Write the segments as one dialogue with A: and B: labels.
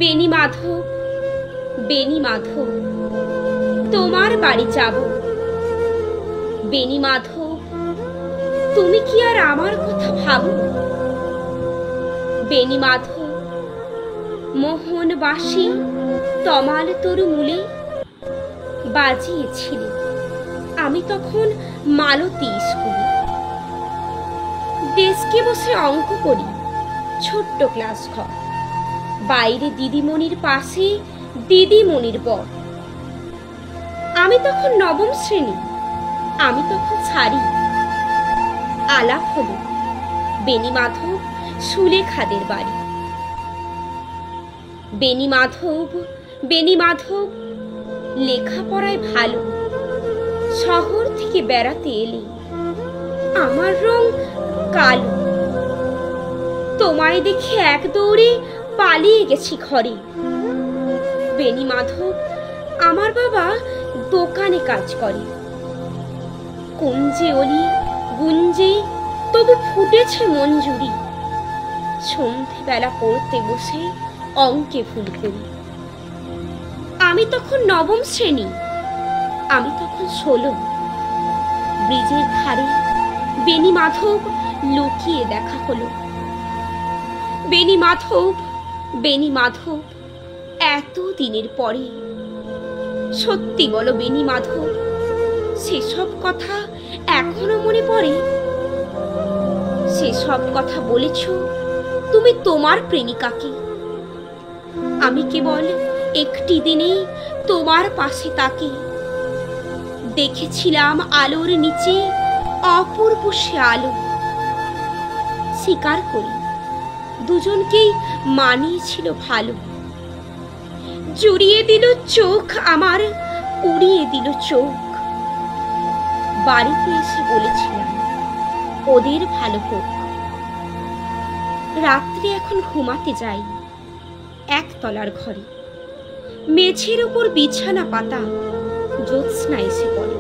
A: বেনি মাধব, বেনি মাধব, তোমার বাড়ি যাব। বেনি মাধব, তুমি কি আর আমার কথা ভাবো? বেনি মাধব, মোহনবাসী তমাল তরু মূলে বাজিয়েছিলে, আমি তখন মালতী স্কুলে। ডেস্কে বসে অঙ্ক করি, ছোট্ট ক্লাস ঘর, বাইরে দিদিমণির পাশে দিদিমণির বর। আমি তখন নবম শ্রেণী, আমি তখন ছাড়ি। আলাপ হলো বেনি মাধব সুলেখাদের বাড়ি। বেনি মাধব, বেনি মাধব, লেখাপড়ায় ভালো, শহর থেকে বেড়াতে এলে আমার রং কালো। তোমায় দেখে এক দৌড়ে পালিয়ে গেছি ঘরে। বেনি মাধব, আমার বাবা দোকানে কাজ করে। কুঞ্জে অলি গুঞ্জে তবু ফুটেছে মঞ্জুরি। সন্ধেবেলা পড়তে বসে অঙ্কে ভুল করি। আমি তখন নবম শ্রেণী, আমি তখন 16। ব্রিজের ধারে বেনি মাধব লুকিয়ে দেখা হলো। বেনি মাধব, বেনি মাধব, এত দিনের পরে সত্যি বলো বেনি মাধব, সেসব কথা এখনো মনে পড়ে? সেসব কথা বলেছ তুমি তোমার প্রেমিকাকে। আমি কেবল একটি দিনেই তোমার পাশে তাকে দেখেছিলাম, আলোর নিচে অপূর্ব সে আলো। স্বীকার করি দুজনকেই মানিয়েছিল ভালো। জুড়িয়ে দিল চোখ আমার, উড়িয়ে দিল চোখ। বাড়িতে এসে বলেছিলাম ওদের ভালো হোক। রাত্রে এখন ঘুমাতে যাই একতলার ঘরে। মেঝের উপর বিছানা পাতা, জ্যোৎস্না এসে পড়ে।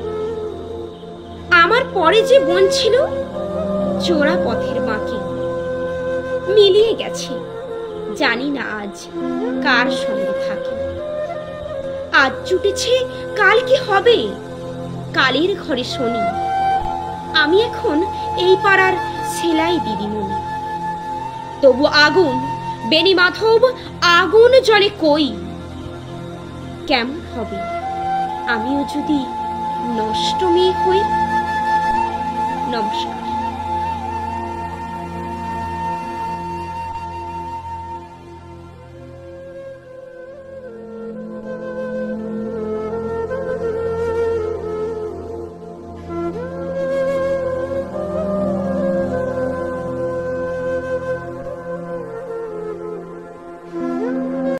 A: আমার পরে যে বোন ছিল চোরা পথের বাঁকে, মিলিয়ে গেছে, জানি না আজ কার সঙ্গে থাকে। আজ জুটেছে, কাল কি হবে? কালের ঘরে শনি, আমি এখন এই পাড়ার সেলাই দিদিমণি। তবু আগুন বেনি মাধব, আগুন জলে কই। কেমন হবে আমিও যদি নষ্ট মেয়ে হই? নমস্কার।